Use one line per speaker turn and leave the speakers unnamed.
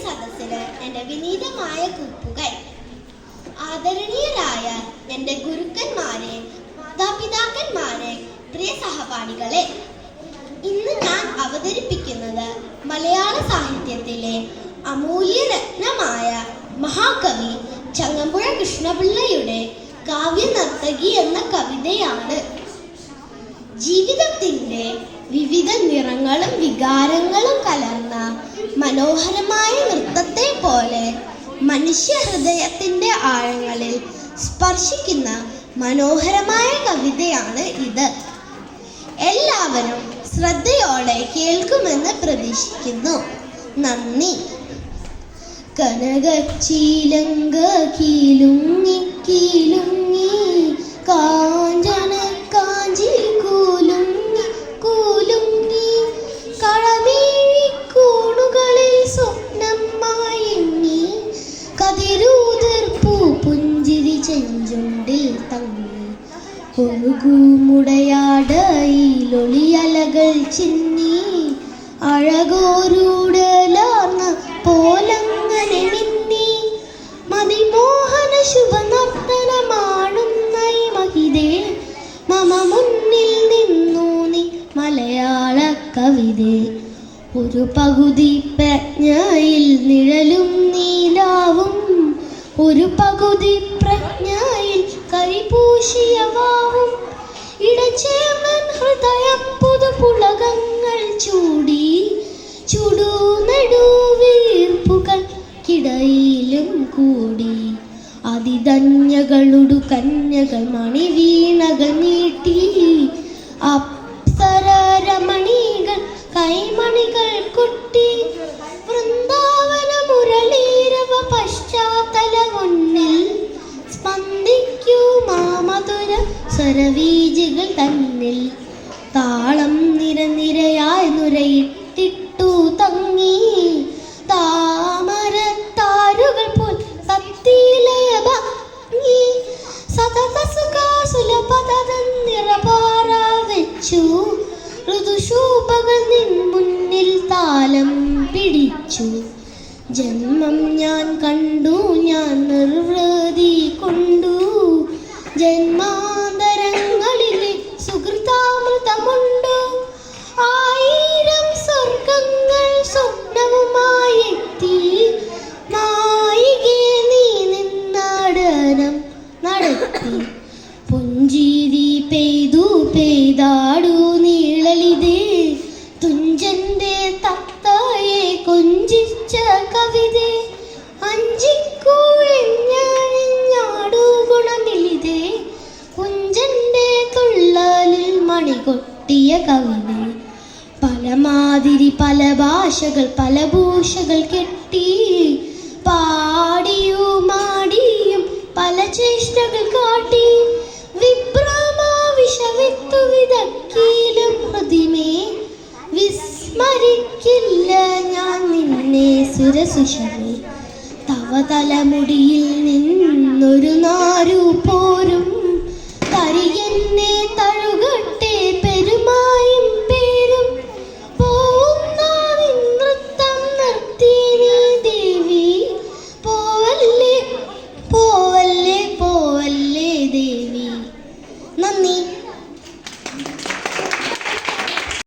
സദസ്സിന് എൻ്റെ വിനീതമായ കൂപ്പുകൈ. ആദരണീയരായ എൻ്റെ ഗുരുക്കന്മാരെ, മാതാപിതാക്കന്മാരെ, പ്രിയ സഹപാഠികളെ, ഇന്ന് ഞാൻ അവതരിപ്പിക്കുന്നത് മലയാള സാഹിത്യത്തിലെ അമൂല്യരത്നമായ മഹാകവി ചങ്ങമ്പുഴ കൃഷ്ണപിള്ളയുടെ കാവ്യനർത്തകി എന്ന കവിതയാണ്. ജീവിതത്തിൻ്റെ വിവിധ നിറങ്ങളും വികാരങ്ങളും കലർന്ന മനോഹരമായ നൃത്തത്തെ പോലെ മനുഷ്യ ഹൃദയത്തിൻ്റെ ആഴങ്ങളിൽ സ്പർശിക്കുന്ന മനോഹരമായ കവിതയാണ് ഇത്. എല്ലാവരും ശ്രദ്ധയോടെ കേൾക്കുമെന്ന് പ്രതീക്ഷിക്കുന്നു. നന്ദി. കനകച്ചീലങ്ക കീലുങ്ങി കീലുങ്ങി കാഞ്ചന കാഞ്ചി കൂലുങ്ങി കൂലുങ്ങി കളമീഴി കൂണുകളിൽ സ്വപ്നം മായങ്ങി കതിരൂതിർപ്പൂ പുഞ്ചിരി ചെഞ്ചുണ്ടിൽ തങ്ങി ഒഴുകുമുടയാടയിലൊളിയലകൾ ചിന്നി അഴകോരൂടലാർന്ന പോലങ്ങനെ മിന്നി മതിമോഹന ശുഭനർത്തനമാടുന്ന ഈ മഹിതേ മമ മുന്നിൽ നിന്നു നീ മലയാള കവിതേ. ഒരു പകുതി പ്രജ്ഞയിൽ നിഴലും നീലാവും, ഒരു പകുതി പ്രജ്ഞയിൽ കരിപൂശിയ വാവും, ഇടചേർന്നൻ ഹൃദയം പുതുപുളകങ്ങൾ ചൂടി ചുടുനെടുവീർപ്പുകൾക്കിടയിലും കൂടി അതിധന്യകളുടു കന്യകൾ മണിവീണകൾ നീട്ടി അപ്സരമണികൾ കൈമണികൾ കൊട്ടി വൃന്ദാവന മുരളീരവ പശ്ചാത്തല മുന്നിൽ സ്പന്ദിക്കൂ മാമധുര സ്വരവീജികൾ തന്നിൽ താളം നിരനിരയായി നുരയിട്ടിട്ടു തങ്ങി താമരത്താരുകൾ പോൽ സത്തിലയ ഭംഗി സതതസുഖാസുലപദം നിറപാറ വെച്ചു ഋതുശോഭകൾ നിൻ മുന്നിൽ താലം പിടിച്ചു. ജന്മം ഞാൻ കണ്ടു, ഞാൻ നിർവൃതി കൊണ്ടു, ജന്മാന്തരങ്ങളിലെ സുഹൃതാമൃതമുണ്ടു. 1000 സ്വർഗങ്ങൾ സ്വപ്നവുമായി എത്തി നായികേ നീ നിന്നാടനം നടത്തി. പുഞ്ചിരി പെയ്തു പെയ്താടു നീളലിതേ തുഞ്ചന്റെ തത്തയെ കൊഞ്ചിച്ച കവിതേ അഞ്ചിക്കൂഴിഞ്ഞാടു ഗുണമിലിതേ കുഞ്ചന്റെ തുള്ളലിൽ മണികൊട്ടിയ കവിതേ. പലമാതിരി പല ഭാഷകൾ പല ഭൂഷകൾ കെട്ടി പാടിയുമാടിയും പല ചേഷ്ടകൾ കാട്ടി വിഭ്രമാവിഷവിത്തു വിതക്കിയിലും പ്രതിമേ വിസ്മരിക്കില്ല ഞാൻ നിന്നെ സുരസുഷമേ. തവ തലമുടിയിൽ നിന്നൊരു നാരു പോരും തരിയെന്നെ